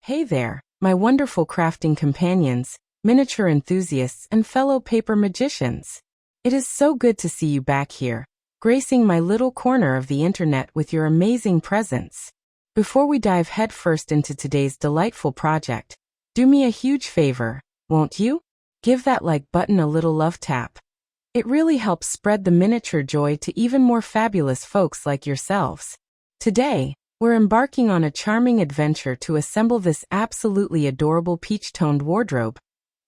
Hey there, my wonderful crafting companions, miniature enthusiasts, and fellow paper magicians. It is so good to see you back here, gracing my little corner of the internet with your amazing presence. Before we dive headfirst into today's delightful project, do me a huge favor, won't you? Give that like button a little love tap. It really helps spread the miniature joy to even more fabulous folks like yourselves. Today, we're embarking on a charming adventure to assemble this absolutely adorable peach-toned wardrobe,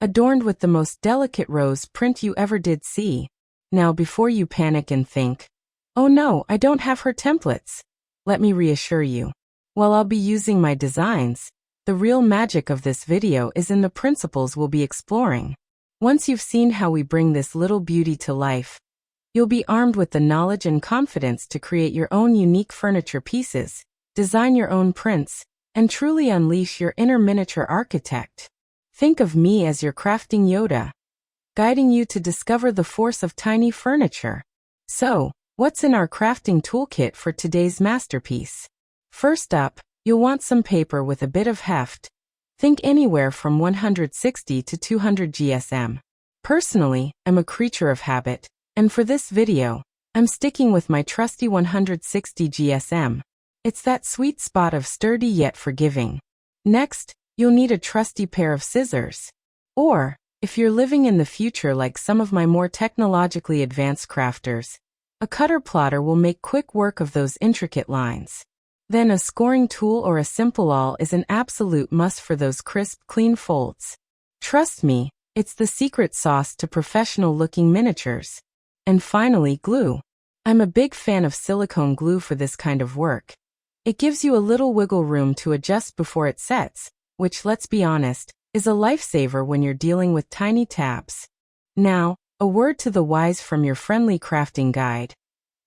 adorned with the most delicate rose print you ever did see. Now before you panic and think, oh no, I don't have her templates, let me reassure you. While I'll be using my designs, the real magic of this video is in the principles we'll be exploring. Once you've seen how we bring this little beauty to life, you'll be armed with the knowledge and confidence to create your own unique furniture pieces, design your own prints, and truly unleash your inner miniature architect. Think of me as your crafting Yoda, guiding you to discover the force of tiny furniture. So, what's in our crafting toolkit for today's masterpiece? First up, you'll want some paper with a bit of heft. Think anywhere from 160 to 200 GSM. Personally, I'm a creature of habit, and for this video, I'm sticking with my trusty 160 GSM. It's that sweet spot of sturdy yet forgiving. Next, you'll need a trusty pair of scissors. Or, if you're living in the future like some of my more technologically advanced crafters, a cutter plotter will make quick work of those intricate lines. Then a scoring tool or a simple awl is an absolute must for those crisp, clean folds. Trust me, it's the secret sauce to professional-looking miniatures. And finally, glue. I'm a big fan of silicone glue for this kind of work. It gives you a little wiggle room to adjust before it sets, which, let's be honest, is a lifesaver when you're dealing with tiny tabs. Now, a word to the wise from your friendly crafting guide.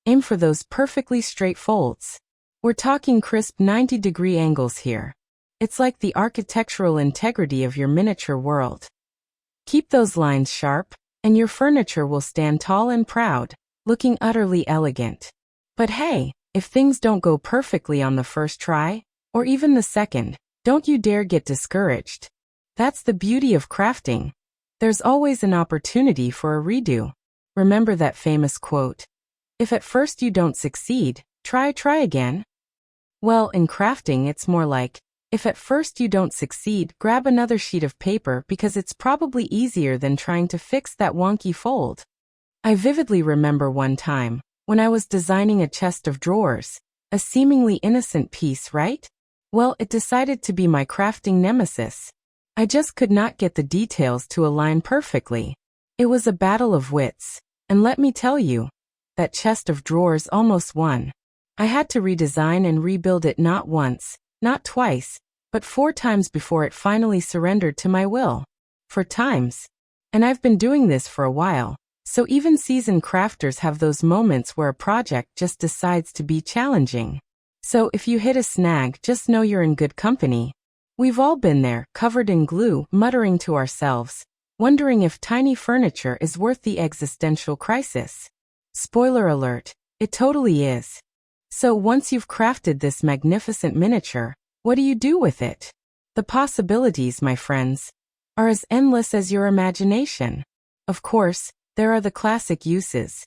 Aim for those perfectly straight folds. We're talking crisp 90-degree angles here. It's like the architectural integrity of your miniature world. Keep those lines sharp, and your furniture will stand tall and proud, looking utterly elegant. But hey, if things don't go perfectly on the first try, or even the second, don't you dare get discouraged. That's the beauty of crafting. There's always an opportunity for a redo. Remember that famous quote, "If at first you don't succeed, try again." Well, in crafting it's more like, if at first you don't succeed, grab another sheet of paper because it's probably easier than trying to fix that wonky fold. I vividly remember one time, when I was designing a chest of drawers, a seemingly innocent piece, right? Well, it decided to be my crafting nemesis. I just could not get the details to align perfectly. It was a battle of wits, and let me tell you, that chest of drawers almost won. I had to redesign and rebuild it not once, not twice, but 4 times before it finally surrendered to my will. 4 times. And I've been doing this for a while. So even seasoned crafters have those moments where a project just decides to be challenging. So if you hit a snag, just know you're in good company. We've all been there, covered in glue, muttering to ourselves, wondering if tiny furniture is worth the existential crisis. Spoiler alert, it totally is. So once you've crafted this magnificent miniature, what do you do with it? The possibilities, my friends, are as endless as your imagination. Of course, there are the classic uses.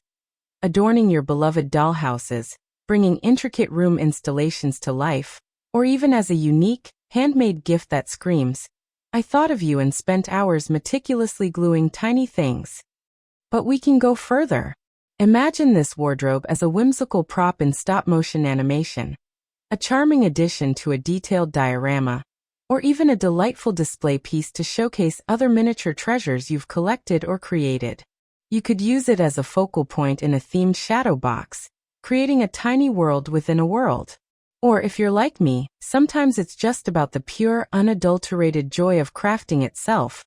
Adorning your beloved dollhouses, bringing intricate room installations to life, or even as a unique, handmade gift that screams, "I thought of you," and spent hours meticulously gluing tiny things. But we can go further. Imagine this wardrobe as a whimsical prop in stop-motion animation, a charming addition to a detailed diorama, or even a delightful display piece to showcase other miniature treasures you've collected or created. You could use it as a focal point in a themed shadow box, creating a tiny world within a world. Or if you're like me, sometimes it's just about the pure, unadulterated joy of crafting itself.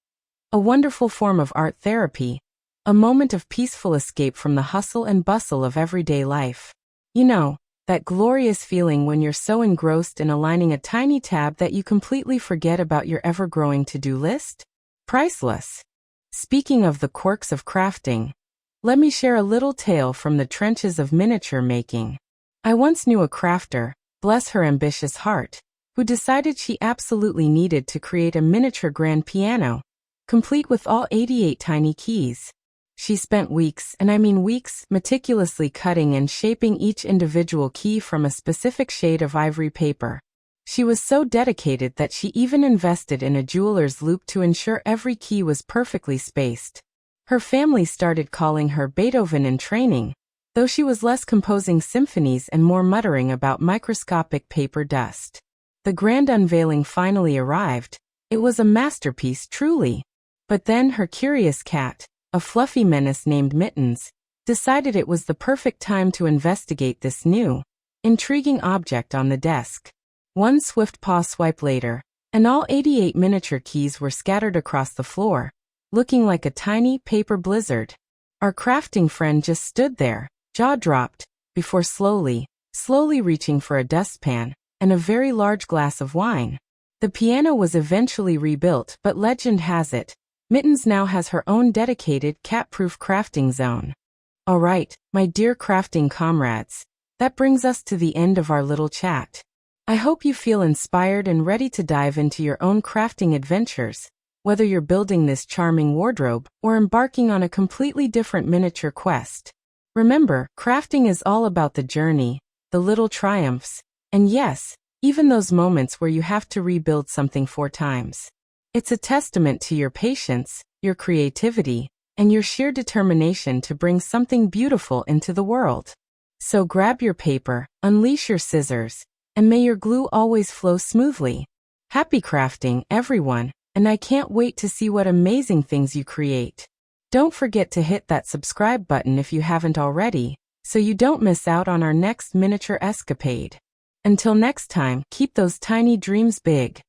A wonderful form of art therapy, a moment of peaceful escape from the hustle and bustle of everyday life. You know, that glorious feeling when you're so engrossed in aligning a tiny tab that you completely forget about your ever-growing to-do list? Priceless. Speaking of the quirks of crafting, let me share a little tale from the trenches of miniature making. I once knew a crafter, bless her ambitious heart, who decided she absolutely needed to create a miniature grand piano, complete with all 88 tiny keys. She spent weeks, and I mean weeks, meticulously cutting and shaping each individual key from a specific shade of ivory paper. She was so dedicated that she even invested in a jeweler's loupe to ensure every key was perfectly spaced. Her family started calling her Beethoven in training, though she was less composing symphonies and more muttering about microscopic paper dust. The grand unveiling finally arrived. It was a masterpiece, truly. But then her curious cat, a fluffy menace named Mittens, decided it was the perfect time to investigate this new, intriguing object on the desk. One swift paw swipe later, and all 88 miniature keys were scattered across the floor, looking like a tiny paper blizzard. Our crafting friend just stood there, jaw dropped, before slowly reaching for a dustpan and a very large glass of wine. The piano was eventually rebuilt, but legend has it, Mittens now has her own dedicated cat-proof crafting zone. Alright, my dear crafting comrades, that brings us to the end of our little chat. I hope you feel inspired and ready to dive into your own crafting adventures, whether you're building this charming wardrobe or embarking on a completely different miniature quest. Remember, crafting is all about the journey, the little triumphs, and yes, even those moments where you have to rebuild something 4 times. It's a testament to your patience, your creativity, and your sheer determination to bring something beautiful into the world. So grab your paper, unleash your scissors, and may your glue always flow smoothly. Happy crafting, everyone, and I can't wait to see what amazing things you create. Don't forget to hit that subscribe button if you haven't already, so you don't miss out on our next miniature escapade. Until next time, keep those tiny dreams big.